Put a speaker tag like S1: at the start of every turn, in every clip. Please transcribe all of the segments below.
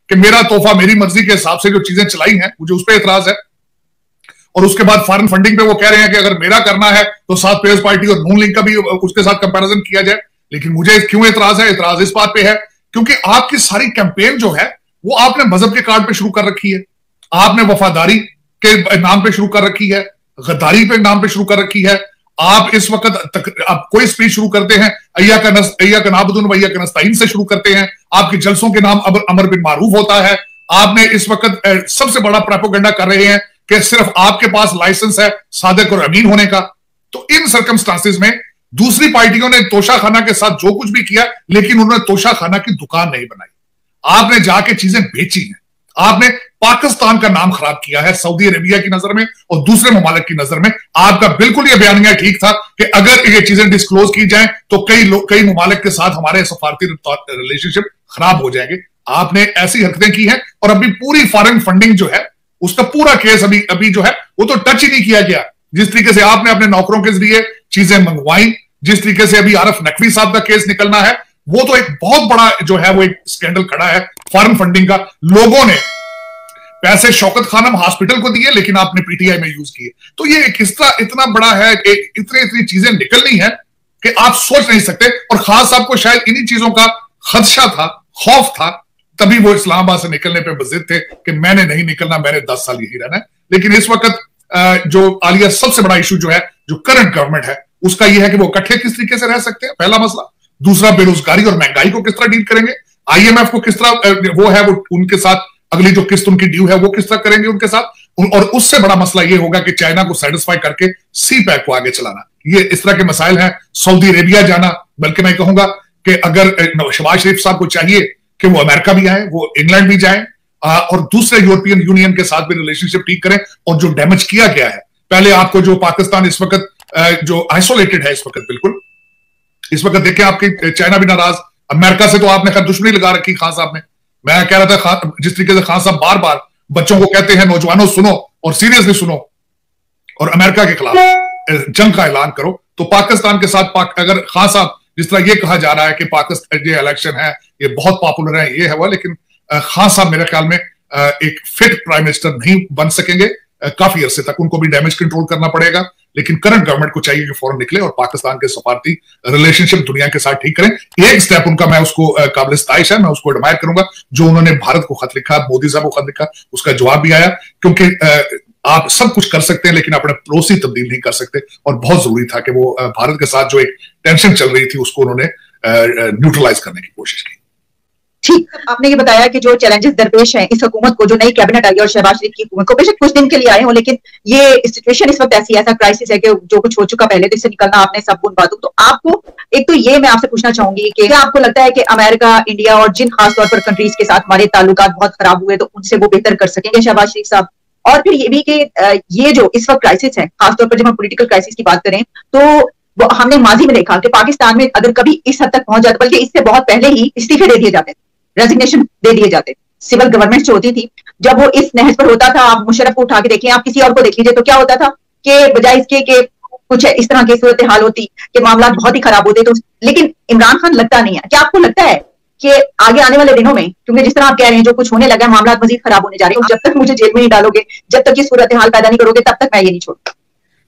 S1: कि मेरा तोहफा मेरी मर्जी के हिसाब से जो चीजें चलाई हैं, मुझे उस पर एतराज है। और उसके बाद फॉरेन फंडिंग पे वो कह रहे हैं कि अगर मेरा करना है तो साथ पीपल्स पार्टी और नून लीग का भी उसके साथ कंपैरिजन किया जाए। लेकिन मुझे क्यों एतराज है? एतराज इस बात पे है क्योंकि आपकी सारी कैंपेन जो है वो आपने मजहब के कार्ड पे शुरू कर रखी है, आपने वफादारी के नाम पे शुरू कर रखी है, गद्दारी पे नाम पे शुरू कर रखी है। आप इस वक्त आप कोई स्पीच शुरू करते हैं अय्या का नाबुदुन वय्या का नस्तईन से शुरू करते हैं, आपके जलसों के नाम अमर बिन मारूफ होता है। आपने इस वक्त सबसे बड़ा प्रोपेगेंडा कर रहे हैं कि सिर्फ आपके पास लाइसेंस है सादिक और अमीन होने का। तो इन सर्कमस्टांसेस में दूसरी पार्टियों ने तोशाखाना के साथ जो कुछ भी किया, लेकिन उन्होंने तोशाखाना की दुकान नहीं बनाई। आपने जाके चीजें बेची हैं, आपने पाकिस्तान का नाम खराब किया है सऊदी अरेबिया की नजर में और दूसरे ममालिक की नजर में। आपका बिल्कुल यह बयानिया ठीक था कि अगर ये चीजें डिस्क्लोज की जाएं तो कई ममालिक के साथ हमारे सफारती रिलेशनशिप खराब हो जाएंगे। आपने ऐसी हरकतें की हैं और अभी पूरी फॉरेन फंडिंग जो है उसका पूरा केस अभी जो है वो तो टच ही नहीं किया गया। जिस तरीके से आपने अपने नौकरों के जरिए चीजें मंगवाई, जिस तरीके से अभी आरफ नकवी साहब का केस निकलना है, वो तो एक बहुत बड़ा जो है वो एक स्कैंडल खड़ा है फॉरेन फंडिंग का। लोगों ने पैसे शौकत खानम हॉस्पिटल को दिए लेकिन आपने पीटीआई में यूज किए। तो ये किस तरह इतना बड़ा है, इतनी चीजें निकलनी है कि आप सोच नहीं सकते। और खास आपको शायद इन्हीं चीजों का खदशा था, खौफ था, तभी वो इस्लामाबाद से निकलने पे बजिद थे कि मैंने नहीं निकलना, मैंने 10 साल यही रहना है। लेकिन इस वक्त जो आलिया सबसे बड़ा इशू जो है जो करंट गवर्नमेंट है उसका यह है कि वो इकट्ठे किस तरीके से रह सकते हैं, पहला मसला। दूसरा, बेरोजगारी और महंगाई को किस तरह डील करेंगे, आईएमएफ को किस तरह वो उनके साथ अगली जो किस्त उनकी ड्यू है वो किस तरह करेंगे उनके साथ। और उससे बड़ा मसला ये होगा कि चाइना को सेटिस्फाई करके सी पैक को आगे चलाना। ये इस तरह के मसाइल हैं। सऊदी अरेबिया जाना, बल्कि मैं कहूंगा कि अगर शहबाज शरीफ साहब को चाहिए कि वो अमेरिका भी आए, वो इंग्लैंड भी जाए और दूसरे यूरोपियन यूनियन के साथ भी रिलेशनशिप ठीक करें। और जो डैमेज किया गया है, पहले आपको जो पाकिस्तान इस वक्त जो आइसोलेटेड है इस वक्त, बिल्कुल इस वक्त देखें आपकी चाइना भी नाराज, अमेरिका से तो आपने खैर दुश्मनी लगा रखी खान साहब ने। मैं कह रहा था जिस तरीके से खान साहब बार बार बच्चों को कहते हैं नौजवानों सुनो और सीरियसली सुनो और अमेरिका के खिलाफ जंग का ऐलान करो, तो पाकिस्तान के साथ अगर खान साहब जिस तरह ये कहा जा रहा है कि पाकिस्तान ये इलेक्शन है ये बहुत पॉपुलर है, ये है वो, लेकिन खान साहब मेरे ख्याल में एक फिट प्राइम मिनिस्टर नहीं बन सकेंगे काफी अरसे तक। उनको भी डैमेज कंट्रोल करना पड़ेगा। लेकिन करंट गवर्नमेंट को चाहिए कि फौरन निकले और पाकिस्तान के सफारती रिलेशनशिप दुनिया के साथ ठीक करें। एक स्टेप उनका मैं उसको काबिल इस्ताइश है, मैं उसको एडमायर करूंगा जो उन्होंने भारत को खत लिखा, मोदी साहब को खत लिखा, उसका जवाब भी आया। क्योंकि आप सब कुछ कर सकते हैं लेकिन अपने पड़ोसी तब्दील नहीं कर सकते। और बहुत जरूरी था कि वो भारत के साथ जो एक टेंशन चल रही थी उसको उन्होंने न्यूट्रलाइज करने की कोशिश की।
S2: ठीक, आपने ये बताया कि जो चैलेंजेस दरपेश हैं इस हुकूमत को, जो नई कैबिनेट आई है और शहबाज शरीफ की हुकूमत को, बेशक कुछ दिन के लिए आए हो, लेकिन ये सिचुएशन इस वक्त ऐसा क्राइसिस है कि जो कुछ हो चुका पहले, तो इससे निकलना आपने सब उन बातों। तो आपको एक तो ये मैं आपसे पूछना चाहूंगी कि क्या आपको लगता है कि अमेरिका, इंडिया और जिन खासतौर पर कंट्रीज के साथ हमारे ताल्लुकात बहुत खराब हुए तो उनसे वो बेहतर कर सकेंगे शहबाज शरीफ साहब? और फिर ये भी कि ये जो इस वक्त क्राइसिस है, खासतौर पर जब हम पॉलिटिकल क्राइसिस की बात करें, तो हमने माजी में देखा कि पाकिस्तान में अगर कभी इस हद तक पहुंच जाता, बल्कि इससे बहुत पहले ही इस्तीफे दे दिए जाते, रेजिग्नेशन दे दिए जाते सिविल गवर्नमेंट जो होती थी। जब वो इस नहज पर होता था, आप मुशर्रफ को उठा के देखिए, आप किसी और को देख लीजिए, तो क्या होता था कि बजाय इसके कि कुछ इस तरह की सूरत हाल होती कि मामला बहुत ही खराब होते, तो लेकिन इमरान खान लगता नहीं है। क्या आपको लगता है कि आगे आने वाले दिनों में, क्योंकि जिस तरह आप कह रहे हैं जो कुछ होने लगा है, मामला मजीद खराब होने जा रहे हैं, जब तक मुझे जेल में नहीं डालोगे, जब तक ये सूरत हाल पैदा नहीं करोगे, तब तक मैं ये नहीं छोड़ूंगा?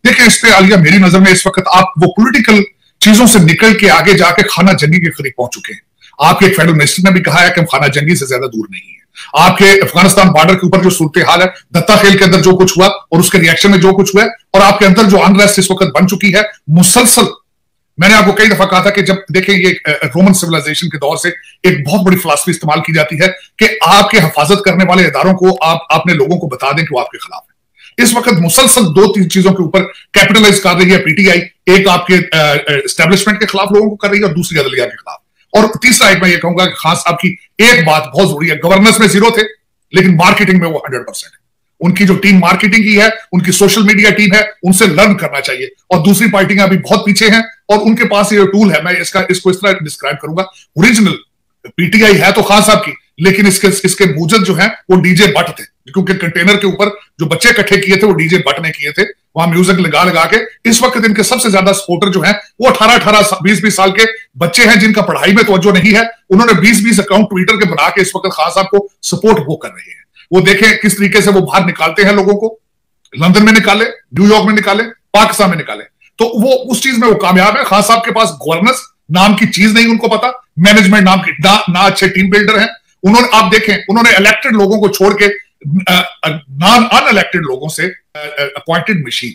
S1: देखिए, इस पे आलिया मेरी नजर में इस वक्त आप वो पॉलिटिकल चीजों से निकल के आगे जाके खाना जंगी के करीब पहुंच चुके हैं। आपके एक फेडरल मिनिस्टर ने भी कहा है कि हम खाना जंगी से ज्यादा दूर नहीं है। आपके अफगानिस्तान बॉर्डर के ऊपर जो सूरत हाल है, दत्ता खेल के अंदर जो कुछ हुआ और उसके रिएक्शन में जो कुछ हुआ, और आपके अंदर जो अनरेस्ट इस वक्त बन चुकी है मुसलसल। मैंने आपको कई दफा कहा था कि जब देखें ये रोमन सिविलाइजेशन के दौर से एक बहुत बड़ी फिलॉसफी इस्तेमाल की जाती है कि आपके हिफाजत करने वाले इदारों को आप अपने लोगों को बता दें कि वो आपके खिलाफ है। इस वक्त मुसलसल 2-3 चीजों के ऊपर कैपिटलाइज कर रही है पीटीआई। एक आपके एस्टेब्लिशमेंट के खिलाफ लोगों को कर रही है और दूसरी अदलिया के खिलाफ। और तीसरा एक मैं ये कहूंगा कि खास आपकी एक बात बहुत जरूरी है, गवर्नेंस में 0 थे लेकिन मार्केटिंग में वो 100% है। उनकी जो टीम मार्केटिंग की है, उनकी सोशल मीडिया टीम है, उनसे लर्न करना चाहिए। और दूसरी पार्टियां अभी बहुत पीछे हैं और उनके पास ये टूल है, मैं इसको इस तरह डिस्क्राइब करूंगा। ओरिजिनल पीटीआई है तो खान साहब की, लेकिन इसके मूजद जो है वो डीजे भट्ट थे, क्योंकि कंटेनर के ऊपर जो बच्चे इकट्ठे किए थे वो डीजे भट्ट ने किए थे। वहां म्यूजिक लगा लगा के। इस वक्त इनके सबसे ज्यादा सपोर्टर जो हैं वो 18-18 20-20 साल के बच्चे हैं जिनका पढ़ाई में तवज्जो नहीं है। उन्होंने 20-20 अकाउंट ट्विटर के बना के इस वक्त खान साहब को सपोर्ट वो कर रहे हैं। वो देखें किस तरीके से वो बाहर निकालते हैं लोगों को, लंदन में निकाले, न्यूयॉर्क में निकाले, पाकिस्तान में निकाले, तो वो उस चीज में वो कामयाब है। खान साहब के पास गवर्नेंस नाम की चीज नहीं उनको पता, मैनेजमेंट नाम की ना अच्छे टीम बिल्डर हैं उन्होंने। आप देखें उन्होंने इलेक्टेड लोगों को छोड़ के नॉन अनइलेक्टेड लोगों से अपॉइंटेड मशीन,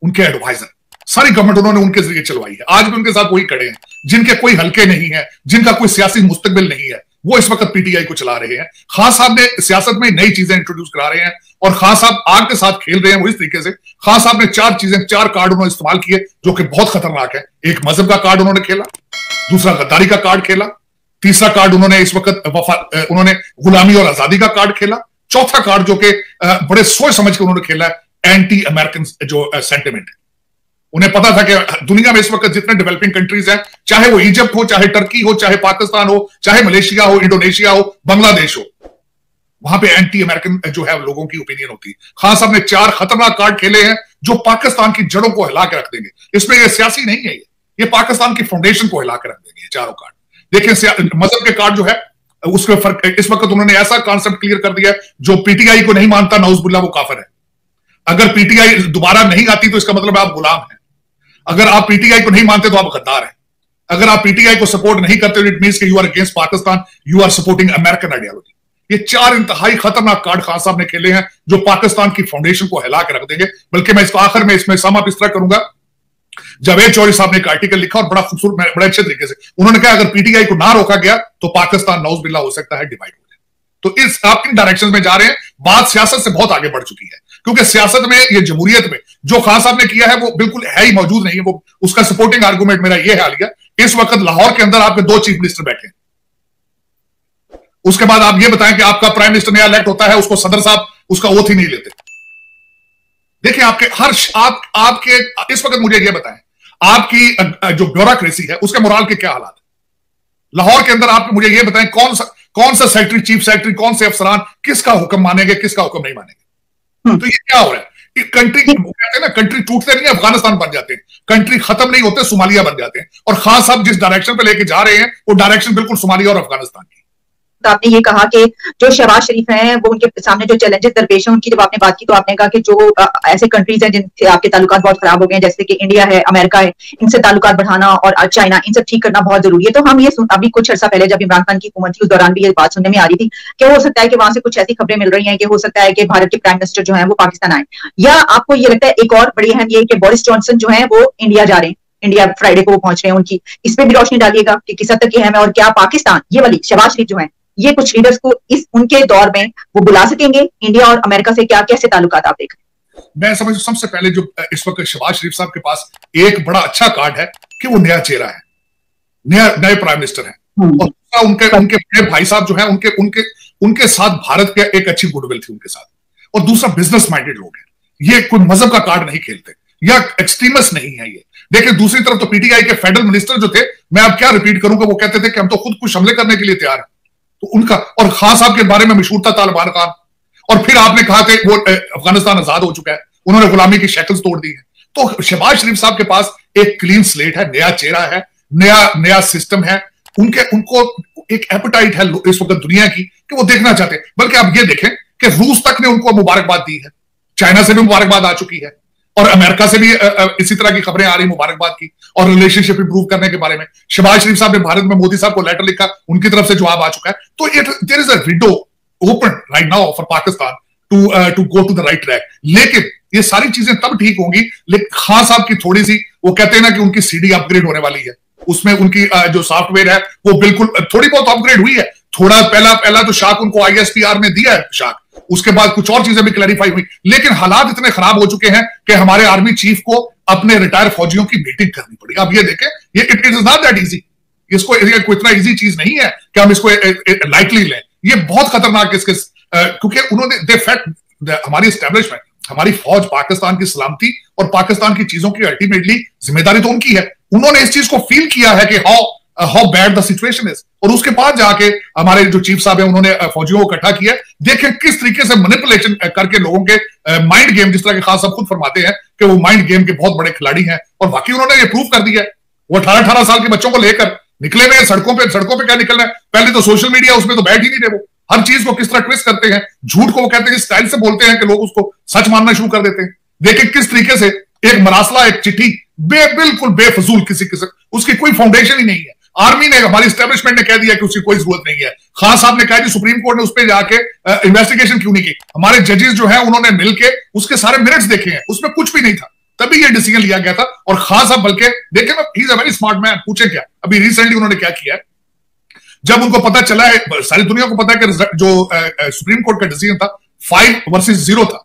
S1: उनके एडवाइजर, सारी गवर्नमेंट उन्होंने उनके जरिए चलवाई है। आज भी उनके साथ वही खड़े हैं जिनके कोई हल्के नहीं है, जिनका कोई सियासी मुस्तकबिल नहीं है, वो इस वक्त पीटीआई को चला रहे हैं। खान साहब ने सियासत में नई चीजें इंट्रोड्यूस करा रहे हैं और खान साहब आग के साथ खेल रहे हैं वो इस तरीके से। खान साहब ने 4 कार्ड उन्होंने इस्तेमाल किए जो कि बहुत खतरनाक है। एक मजहब का कार्ड उन्होंने खेला, दूसरा गद्दारी का कार्ड खेला, तीसरा कार्ड उन्होंने इस वक्त उन्होंने गुलामी और आजादी का कार्ड खेला, चौथा कार्ड जो कि बड़े सोच समझ के उन्होंने खेला है एंटी अमेरिकन जो सेंटिमेंट है। उन्हें पता था कि दुनिया में इस वक्त जितने डेवलपिंग कंट्रीज हैं, चाहे वो इजिप्ट हो, चाहे टर्की हो, चाहे पाकिस्तान हो, चाहे मलेशिया हो, इंडोनेशिया हो, बांग्लादेश हो, वहां पे एंटी अमेरिकन जो है लोगों की ओपिनियन होती है। खान साहब ने 4 खतरनाक कार्ड खेले हैं जो पाकिस्तान की जड़ों को हिला के रख देंगे। इसमें ये सियासी नहीं है, ये पाकिस्तान की फाउंडेशन को हिला के रख देंगे ये चारों कार्ड। देखिए मजहब के कार्ड जो है उसके फर्क, इस वक्त उन्होंने ऐसा कॉन्सेप्ट क्लियर कर दिया जो पीटीआई को नहीं मानता नौजुबिल्ला वो काफिर है। अगर पीटीआई दोबारा नहीं आती तो इसका मतलब आप गुलाम हैं। अगर आप पीटीआई को नहीं मानते तो आप गद्दार हैं। अगर आप पीटीआई को सपोर्ट नहीं करते इट मींस कि you are against Pakistan, you are supporting American ideology. ये 4 इंतहाई खतरनाक कार्ड खान साहब ने खेले हैं जो पाकिस्तान की फाउंडेशन को हिला के रख देंगे। बल्कि मैं इसको आखिर में इसमें सम अप इस तरह करूंगा, जावेद चौधरी साहब ने एक आर्टिकल लिखा और बड़ा खूबसूरत, बड़े अच्छे तरीके से उन्होंने कहा अगर पीटीआई को ना रोका गया तो पाकिस्तान नौजुबिल्ला हो सकता है डिवाइड हो जाए। तो इस आप किन डायरेक्शन में जा रहे हैं? बात सियासत से बहुत आगे बढ़ चुकी है, क्योंकि सियासत में ये जमहूरियत में जो खान साहब ने किया है वो बिल्कुल है ही मौजूद नहीं है। वो उसका सपोर्टिंग आर्गूमेंट मेरा ये हाल गया, इस वक्त लाहौर के अंदर आपके 2 चीफ मिनिस्टर बैठे हैं। उसके बाद आप ये बताएं कि आपका प्राइम मिनिस्टर नया इलेक्ट होता है, उसको सदर साहब उसका ओथ ही नहीं लेते। देखिए आपके आपके इस वक्त मुझे ये बताएं आपकी जो ब्यूरोक्रेसी है उसके मोराल के क्या हालात है लाहौर के अंदर? आप मुझे ये बताएं कौन सा सेक्रेटरी, चीफ सेक्रेटरी, कौन से अफसरान किसका हुक्म मानेंगे, किसका हुक्म नहीं मानेंगे? तो ये क्या हो रहा है? कंट्री कहते हैं ना, कंट्री टूटते नहीं है अफगानिस्तान बन जाते हैं, कंट्री खत्म नहीं होते सोमालिया बन जाते हैं। और खान साहब जिस डायरेक्शन पे लेके जा रहे हैं वो डायरेक्शन बिल्कुल सोमालिया और अफगानिस्तान की।
S2: तो आपने ये कहा कि जो शहबाज शरीफ हैं वो उनके सामने जो चैलेंजेस दरपेश हैं उनकी जब आपने बात की तो आपने कहा कि जो ऐसे कंट्रीज हैं जिनसे आपके ताल्लुकात बहुत खराब हो गए हैं, जैसे कि इंडिया है, अमेरिका है, इनसे ताल्लुकात बढ़ाना और चाइना, इन सब ठीक करना बहुत जरूरी है। तो हम ये अभी कुछ अर्सा पहले जब इमरान खान की हुकूमत थी उस दौरान भी ये बात सुनने में आ रही थी कि हो सकता है कि वहां से कुछ ऐसी खबरें मिल रही हैं कि हो सकता है कि भारत के प्राइम मिनिस्टर जो है वो पाकिस्तान आए, या आपको ये लगता है एक और बड़ी अहम ये कि बोरिस जॉनसन जो है वो इंडिया जा रहे हैं, इंडिया फ्राइडे को वो पहुंच रहे हैं, उनकी इस पे भी रोशनी डालिएगा कि किस हद तक ये है और क्या पाकिस्तान ये वाली शहबाज शरीफ जो है ये कुछ लीडर्स को इस उनके दौर में वो बुला सकेंगे इंडिया और अमेरिका से? क्या कैसे ताल्लुकात आप देख रहे हैं?
S1: मैं समझता सबसे पहले जो इस वक्त शहबाज शरीफ साहब के पास एक बड़ा अच्छा कार्ड है कि वो नया चेहरा है, नए प्राइम मिनिस्टर है और उनके बड़े भाई साहब जो है उनके साथ भारत के एक अच्छी गुडविल थी उनके साथ, और दूसरा बिजनेस माइंडेड लोग हैं। ये कोई मजहब का कार्ड नहीं खेलते या एक्सट्रीमिस्ट नहीं है ये। देखिए दूसरी तरफ तो पीटीआई के फेडरल मिनिस्टर जो थे, मैं अब क्या रिपीट करूंगा, वो कहते थे कि हम तो खुद कुछ हमले करने के लिए तैयार हैं। तो उनका और खान साहब के बारे में मशहूर था तालिबान खान, और फिर आपने कहा कि वो अफगानिस्तान आजाद हो चुका है, उन्होंने गुलामी की शक्ल तोड़ दी है। तो शहबाज शरीफ साहब के पास एक क्लीन स्लेट है, नया चेहरा है, नया सिस्टम है, उनको एक एपेटाइट है इस वक्त दुनिया की कि वो देखना चाहते हैं। बल्कि आप ये देखें कि रूस तक ने उनको मुबारकबाद दी है, चाइना से भी मुबारकबाद आ चुकी है और अमेरिका से भी इसी तरह की खबरें आ रही मुबारकबाद की और रिलेशनशिप इंप्रूव करने के बारे में। शहबाज शरीफ साहब ने भारत में मोदी साहब को लेटर लिखा, उनकी तरफ से जवाब आ चुका है। तो there is a window open right now for Pakistan to go to the right track. लेकिन ये सारी चीजें तब ठीक होंगी, लेकिन खान साहब की थोड़ी सी, वो कहते हैं ना कि उनकी सीडी अपग्रेड होने वाली है, उसमें उनकी जो सॉफ्टवेयर है वो बिल्कुल थोड़ी बहुत अपग्रेड हुई है। थोड़ा पहला तो शाख उनको आईएसपीआर में दिया है शाख, उसके बाद कुछ और चीजें भी क्लैरिफाई हुई, लेकिन हालात इतने खराब हो चुके हैं कि हमारे आर्मी चीफ को अपने रिटायर फौजियों की मीटिंग करनी पड़ी। आप ये देखें, ये it is not that easy, इसको इतना इजी चीज नहीं है कि हम इसको लाइटली लें। ये बहुत खतरनाक इसके क्योंकि उन्होंने दे फैक्ट हमारी एस्टेब्लिशमेंट, हमारी फौज, पाकिस्तान की सलामती और पाकिस्तान की चीजों की अल्टीमेटली जिम्मेदारी तो उनकी है। उन्होंने इस चीज को फील किया है कि how bad the situation is. और उसके बाद जाके हमारे जो चीफ साहब है उन्होंने फौजियों को इकट्ठा किया। देखें किस तरीके से मैनिपुलेशन करके लोगों के माइंड गेम, जिस तरह के खान साहब खुद फरमाते हैं कि वो माइंड गेम के बहुत बड़े खिलाड़ी हैं, और बाकी उन्होंने ये प्रूव कर दिया है। वो 18-18 साल के बच्चों को लेकर निकले हुए सड़कों पे क्या निकलना है। पहले तो सोशल मीडिया उसमें तो बैठ ही नहीं रहे, वो हर चीज को किस तरह ट्विस्ट करते हैं, झूठ को वो कहते हैं स्टाइल से बोलते हैं कि लोग उसको सच मानना शुरू कर देते हैं। देखें किस तरीके से एक मरासला, एक चिट्ठी बिल्कुल बेफजूल, किसी उसकी कोई फाउंडेशन ही नहीं है। आर्मी ने, हमारी एस्टेब्लिशमेंट ने कह दिया कि उसकी कोई जरूरत नहीं है। खान साहब ने कहा कि सुप्रीम कोर्ट ने उस पर जाके इन्वेस्टिगेशन क्यों नहीं की। हमारे जजेस जो हैं उन्होंने मिलके उसके सारे मिनट्स देखे हैं, उसमें कुछ भी नहीं था, तभी ये डिसीजन लिया गया था। और खान साहब बल्कि देखें, he is a very smart man. पूछे क्या अभी रिसेंटली उन्होंने क्या किया है, जब उनको पता चला है, सारी दुनिया को पता है कि जो सुप्रीम कोर्ट का डिसीजन था 5 वर्सेस 0 था।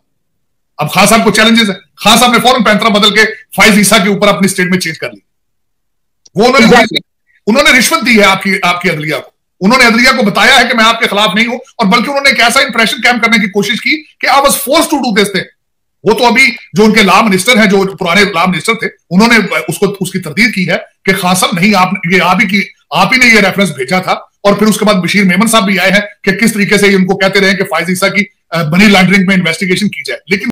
S1: अब खान साहब को चैलेंजेस है, खान साहब ने फौरन पैंतरा बदल के फाइज ईसा के ऊपर अपनी स्टेटमेंट चेंज कर ली। वो उन्होंने रिश्वत दी है आपकी अदलिया को। उन्होंने अदलिया को बताया है कि मैं आपके खिलाफ नहीं हूं, और बल्कि उन्होंने एक ऐसा इंप्रेशन कैम करने की कोशिश की कि I was forced to do this thing. वो तो अभी जो उनके लॉ मिनिस्टर हैं, जो पुराने लॉ मिनिस्टर थे, उन्होंने उसकी तरदीद की है कि खान साहब नहीं, आप ही ने ये रेफरेंस भेजा था। और फिर उसके बाद बशीर मेमन साहब भी आए हैं कि किस तरीके से उनको कहते रहे कि फाइज ईसा की मनी लॉन्ड्रिंग में इन्वेस्टिगेशन की जाए। लेकिन